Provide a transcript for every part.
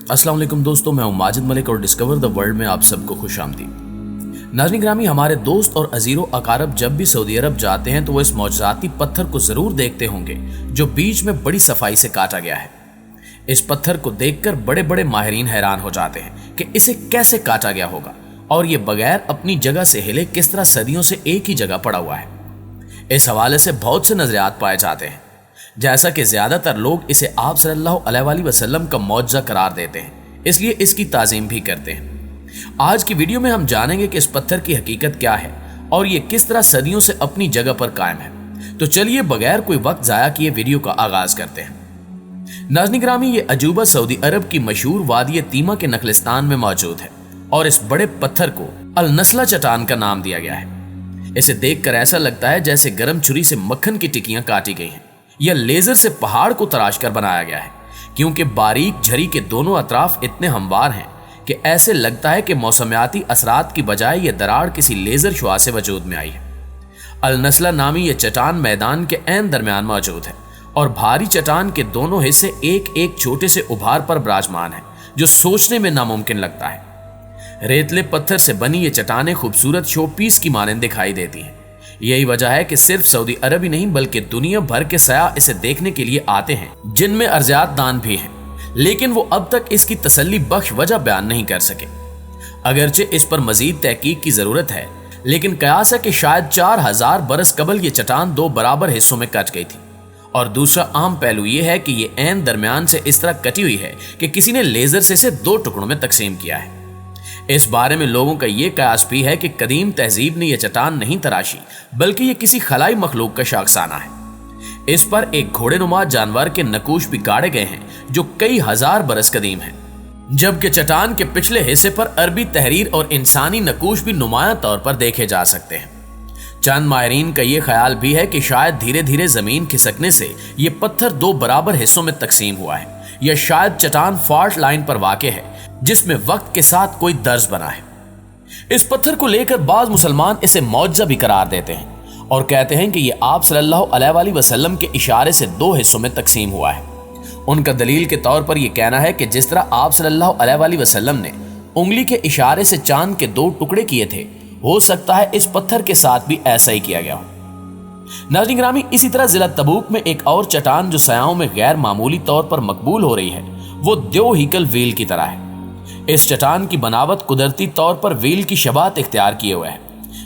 अस्सलाम वालेकुम दोस्तों, मैं हूं माजिद मलिक और डिस्कवर द वर्ल्ड में आप सबको खुश आमदीद। नाज़रीन ग्रामी, हमारे दोस्त और अजीरों अकारब जब भी सऊदी अरब जाते हैं तो वो इस मौजज़ाती पत्थर को ज़रूर देखते होंगे जो बीच में बड़ी सफाई से काटा गया है। इस पत्थर को देखकर बड़े बड़े माहिरीन हैरान हो जाते हैं कि इसे कैसे काटा गया होगा और ये बगैर अपनी जगह से हिले किस तरह सदियों से एक ही जगह पड़ा हुआ है। इस हवाले से बहुत से नजरियात पाए जाते हैं, जैसा कि ज्यादातर लोग इसे आप सल्लल्लाहु अलैहि वसल्लम का मौजज़ा करार देते हैं, इसलिए इसकी ताज़ीम भी करते हैं। आज की वीडियो में हम जानेंगे कि इस पत्थर की हकीकत क्या है और ये किस तरह सदियों से अपनी जगह पर कायम है। तो चलिए बगैर कोई वक्त जाया किए वीडियो का आगाज करते हैं। नाज़रीन ग्रामी, ये अजूबा सऊदी अरब की मशहूर वादी तीमा के नखलिस्तान में मौजूद है और इस बड़े पत्थर को अल नस्ला चट्टान का नाम दिया गया है। इसे देखकर ऐसा लगता है जैसे गर्म छुरी से मक्खन की टिक्कियां काटी गई हैं। यह लेजर से पहाड़ को तराश कर बनाया गया है, क्योंकि बारीक झरी के दोनों अतराफ इतने हमवार हैं कि ऐसे लगता है कि मौसमियाती असरात की बजाय यह दरार किसी लेजर शुआ से वजूद में आई है। अल नस्ला नामी यह चट्टान मैदान के ऐन दरमियान मौजूद है और भारी चट्टान के दोनों हिस्से एक एक छोटे से उभार पर विराजमान है, जो सोचने में नामुमकिन लगता है। रेतले पत्थर से बनी ये चट्टानें खूबसूरत शोपीस की मानंद दिखाई देती हैं। यही वजह है कि सिर्फ सऊदी अरब ही नहीं बल्कि दुनिया भर के सयाह इसे देखने के लिए आते हैं, जिनमें अर्जियात दान भी हैं, लेकिन वो अब तक इसकी तसल्ली बख्श वजह बयान नहीं कर सके। अगरचे इस पर मजीद तहकीक की जरूरत है, लेकिन कयास है कि शायद 4000 बरस कबल ये चट्टान दो बराबर हिस्सों में कट गई थी। और दूसरा अहम पहलू ये है कि ये ऐन दरमियान से इस तरह कटी हुई है कि किसी ने लेजर से इसे दो टुकड़ों में तकसीम किया है। इस बारे में लोगों का यह कयास भी है कि कदीम तहजीब ने यह चट्टान नहीं तराशी, बल्कि यह किसी खलाई मखलूक का शाखसाना है। इस पर एक घोड़ेनुमा जानवर के नकूश भी गाड़े गए हैं जो कई हजार बरस कदीम हैं, जबकि चट्टान के पिछले हिस्से पर अरबी तहरीर और इंसानी नकूश भी नुमाया तौर पर देखे जा सकते हैं। चंद माहिरीन का यह ख्याल भी है कि शायद धीरे धीरे जमीन खिसकने से यह पत्थर दो बराबर हिस्सों में तकसीम हुआ है, या शायद चट्टान फॉल्ट लाइन पर वाक़े है जिसमें वक्त के साथ कोई दर्ज बना है। इस पत्थर को लेकर बाज मुसलमान इसे मौजज़ा भी करार देते हैं और कहते हैं कि यह आप सल्लल्लाहु अलैहि वसल्लम के इशारे से दो हिस्सों में तकसीम हुआ है। उनका दलील के तौर पर यह कहना है कि जिस तरह आप सल्लल्लाहु अलैहि वसल्लम ने उंगली के इशारे से चांद के दो टुकड़े किए थे, हो सकता है इस पत्थर के साथ भी ऐसा ही किया गया हो। नाज़रीन ग्रामी, इसी तरह जिला तबूक में एक और चट्टान जो सयाहों में गैर मामूली तौर पर मकबूल हो रही है, वो द्यो हीकल व्हील की तरह है। इस चट्टान की बनावट कुदरती तौर पर व्हील की शबात इख्तियार किए हुए है,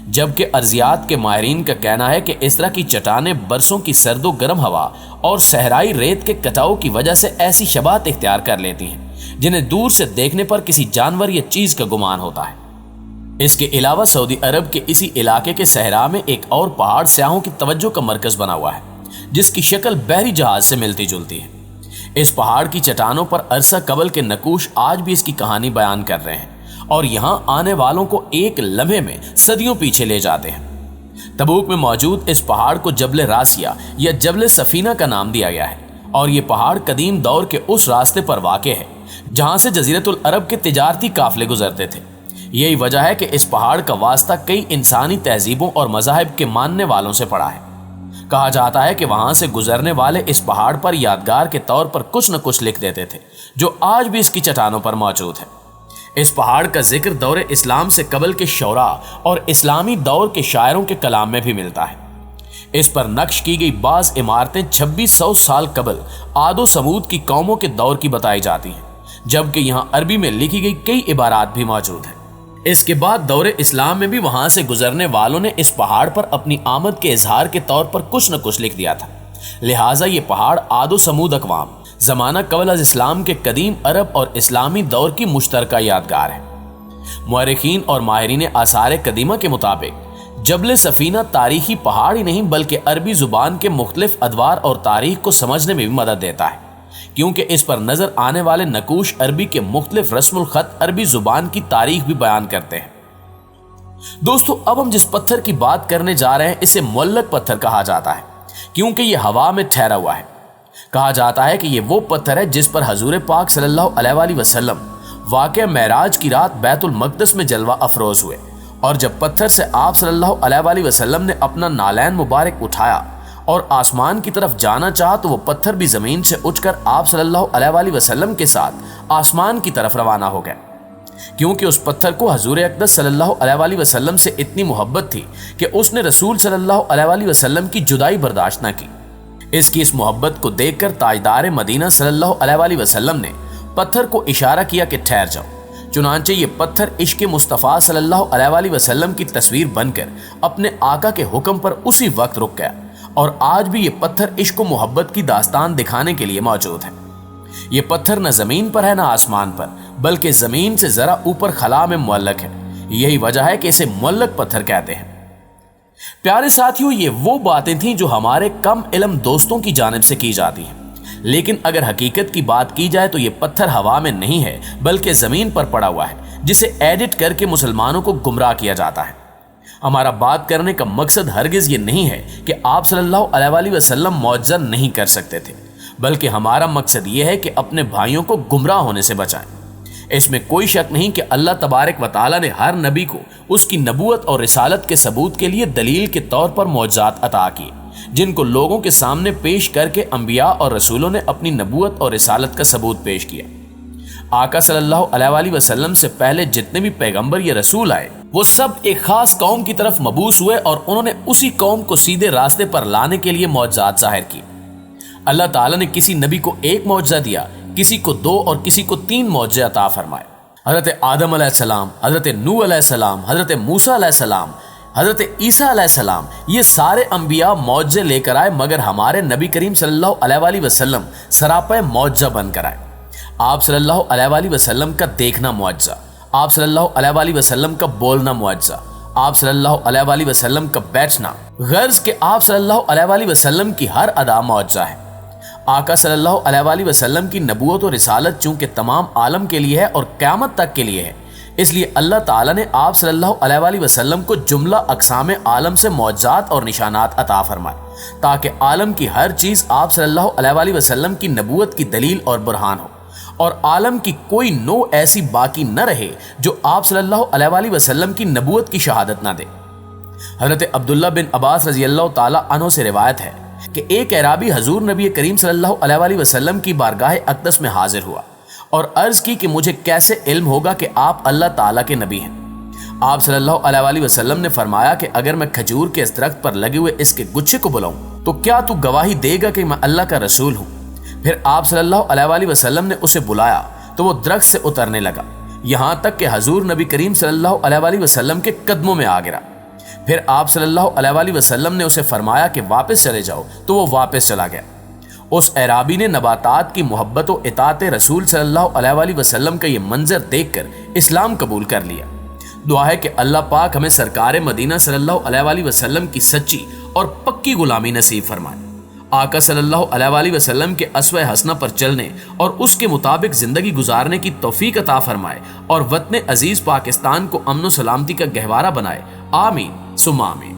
जबकि अर्जियात के माहिरीन का कहना है कि इस तरह की चट्टानें बरसों की सर्दो गर्म हवा और सहराई रेत के कटाव की वजह से ऐसी शबात इख्तियार कर लेती हैं जिन्हें दूर से देखने पर किसी जानवर या चीज का गुमान होता है। इसके अलावा सऊदी अरब के इसी इलाके के सहरा में एक और पहाड़ सयाहों की तवज्जो का मरकज बना हुआ है, जिसकी शक्ल बहरी जहाज से मिलती जुलती है। इस पहाड़ की चट्टानों पर अरसा कबल के नकूश आज भी इसकी कहानी बयान कर रहे हैं और यहां आने वालों को एक लम्हे में सदियों पीछे ले जाते हैं। तबूक में मौजूद इस पहाड़ को जबल रासिया या जबल सफीना का नाम दिया गया है और ये पहाड़ कदीम दौर के उस रास्ते पर वाक़े है जहां से जजीरतुल अरब के तिजारती काफले गुजरते थे। यही वजह है कि इस पहाड़ का वास्ता कई इंसानी तहजीबों और मज़ाहिब के मानने वालों से पड़ा है। कहा जाता है कि वहां से गुजरने वाले इस पहाड़ पर यादगार के तौर पर कुछ न कुछ लिख देते थे, जो आज भी इसकी चट्टानों पर मौजूद है। इस पहाड़ का जिक्र दौरे इस्लाम से कबल के शौरा और इस्लामी दौर के शायरों के कलाम में भी मिलता है। इस पर नक्श की गई बाज इमारतें 2600 साल कबल आदो समूद की कौमों के दौर की बताई जाती हैं, जबकि यहाँ अरबी में लिखी गई कई इबारात भी मौजूद हैं। इसके बाद दौरे इस्लाम में भी वहां से गुजरने वालों ने इस पहाड़ पर अपनी आमद के इजहार के तौर पर कुछ न कुछ लिख दिया था। लिहाजा ये पहाड़ आदो समूद अकवाम जमाना कबल अज इस्लाम के कदीम अरब और इस्लामी दौर की मुश्तरका यादगार है। मुअर्रिखीन और माहिरीन आसार कदीमा के मुताबिक जबल सफीना तारीखी पहाड़ ही नहीं बल्कि अरबी जुबान के मुख्तलिफ अदवार और तारीख को समझने में भी मदद देता है, क्योंकि इस पर नजर आने वाले नकूश अरबी के मुख्तलिफ रस्मुल खत अरबी जुबान की तारीख भी बयान करते हैं। दोस्तों, अब हम जिस पत्थर की बात करने जा रहे हैं इसे मुअल्लक पत्थर कहा जाता है, क्योंकि यह हवा में ठहरा हुआ है। कहा जाता है कि यह वो पत्थर है जिस पर हजूर पाक सल्लल्लाहु अलैहि वसल्लम वाक़या मेराज की रात बैतुल मक़दस में जलवा अफरोज हुए और जब पत्थर से आप सल्लल्लाहु अलैहि वसल्लम ने अपना नालैन मुबारक उठाया اور آسمان کی طرف جانا چاہا تو وہ پتھر بھی زمین سے اٹھ کر آپ صلی اللہ علیہ وآلہ وسلم کے ساتھ آسمان کی طرف روانہ ہو گئے، کیونکہ اس پتھر کو حضور اقدس صلی اللہ علیہ وآلہ وسلم سے اتنی محبت تھی کہ اس نے رسول صلی اللہ علیہ وآلہ وسلم کی جدائی برداشت نہ کی۔ اس محبت کو دیکھ کر تاجدار مدینہ صلی اللہ علیہ وآلہ وسلم نے پتھر کو اشارہ کیا کہ ٹھہر جاؤ۔ چنانچہ یہ پتھر عشق مصطفیٰ صلی اللہ علیہ وآلہ وسلم کی تصویر بن کر اپنے آقا کے حکم پر اسی وقت رک گیا، اور آج بھی یہ پتھر عشق و محبت کی داستان دکھانے کے لیے موجود ہے۔ یہ پتھر نہ زمین پر ہے نہ آسمان پر، بلکہ زمین سے ذرا اوپر خلا میں معلق ہے۔ یہی وجہ ہے کہ اسے معلق پتھر کہتے ہیں۔ پیارے ساتھیوں، یہ وہ باتیں تھیں جو ہمارے کم علم دوستوں کی جانب سے کی جاتی ہیں، لیکن اگر حقیقت کی بات کی جائے تو یہ پتھر ہوا میں نہیں ہے بلکہ زمین پر پڑا ہوا ہے، جسے ایڈٹ کر کے مسلمانوں کو گمراہ کیا جاتا ہے۔ ہمارا بات کرنے کا مقصد ہرگز یہ نہیں ہے کہ آپ صلی اللہ علیہ وآلہ وسلم معجزہ نہیں کر سکتے تھے، بلکہ ہمارا مقصد یہ ہے کہ اپنے بھائیوں کو گمراہ ہونے سے بچائیں۔ اس میں کوئی شک نہیں کہ اللہ تبارک و تعالیٰ نے ہر نبی کو اس کی نبوت اور رسالت کے ثبوت کے لیے دلیل کے طور پر معجزات عطا کیے، جن کو لوگوں کے سامنے پیش کر کے انبیاء اور رسولوں نے اپنی نبوت اور رسالت کا ثبوت پیش کیا۔ آقا صلی اللہ علیہ وآلہ وسلم سے پہلے جتنے بھی پیغمبر یا رسول آئے، وہ سب ایک خاص قوم کی طرف مبعوث ہوئے اور انہوں نے اسی قوم کو سیدھے راستے پر لانے کے لیے معجزات ظاہر کی۔ اللہ تعالیٰ نے کسی نبی کو ایک معجزہ دیا، کسی کو 2 اور کسی کو 3 معجزے عطا فرمائے۔ حضرت آدم علیہ السلام، حضرت نوح علیہ السلام، حضرت موسیٰ علیہ السلام، حضرت عیسیٰ علیہ السلام، یہ سارے انبیاء معجزے لے کر آئے، مگر ہمارے نبی کریم صلی اللہ علیہ وآلہ وسلم سراپا معجزہ بن کر آئے۔ آپ صلی اللہ علیہ وآلہ وسلم کا دیکھنا معجزہ، آپ صلی اللہ علیہ وآلہ وسلم کا بولنا معجزہ، آپ صلی اللہ علیہ وآلہ وسلم کا بیٹھنا، غرض کہ آپ صلی اللہ علیہ وآلہ وسلم کی ہر ادا معجزہ ہے۔ آقا صلی اللہ علیہ وآلہ وسلم کی نبوت و رسالت چونکہ تمام عالم کے لیے ہے اور قیامت تک کے لیے ہے، اس لیے اللہ تعالیٰ نے آپ صلی اللہ علیہ وآلہ وسلم کو جملہ اقسام عالم سے معجزات اور نشانات عطا فرمائے، تاکہ عالم کی ہر چیز آپ صلی اللہ علیہ وآلہ وسلم کی نبوت کی دلیل اور برہان ہو، اور عالم کی کوئی نوع ایسی باقی نہ رہے جو آپ صلی اللہ علیہ وآلہ وسلم کی نبوت کی شہادت نہ دے۔ حضرت عبداللہ بن عباس رضی اللہ تعالیٰ عنہ سے روایت ہے کہ ایک اعرابی حضور نبی کریم صلی اللہ علیہ وآلہ وسلم کی بارگاہ اقدس میں حاضر ہوا اور عرض کی کہ مجھے کیسے علم ہوگا کہ آپ اللہ تعالیٰ کے نبی ہیں۔ آپ صلی اللہ علیہ وآلہ وسلم نے فرمایا کہ اگر میں کھجور کے اس درخت پر لگے ہوئے اس کے گچھے کو بلاؤں تو کیا تو گواہی دے گا کہ میں اللہ کا رسول ہوں؟ پھر آپ صلی اللہ علیہ وآلہ وسلم نے اسے بلایا تو وہ درخت سے اترنے لگا، یہاں تک کہ حضور نبی کریم صلی اللہ علیہ وآلہ وسلم کے قدموں میں آ گرا۔ پھر آپ صلی اللہ علیہ وآلہ وسلم نے اسے فرمایا کہ واپس چلے جاؤ، تو وہ واپس چلا گیا۔ اس اعرابی نے نباتات کی محبت و اطاعت رسول صلی اللہ علیہ وآلہ وسلم کا یہ منظر دیکھ کر اسلام قبول کر لیا۔ دعا ہے کہ اللہ پاک ہمیں سرکار مدینہ صلی اللہ علیہ وآلہ وسلم کی سچی اور پکی غلامی نصیب فرمائے۔ آقا صلی اللہ علیہ وآلہ وسلم کے اسوہ حسنہ پر چلنے اور اس کے مطابق زندگی گزارنے کی توفیق عطا فرمائے اور وطن عزیز پاکستان کو امن و سلامتی کا گہوارہ بنائے۔ آمین ثم آمین۔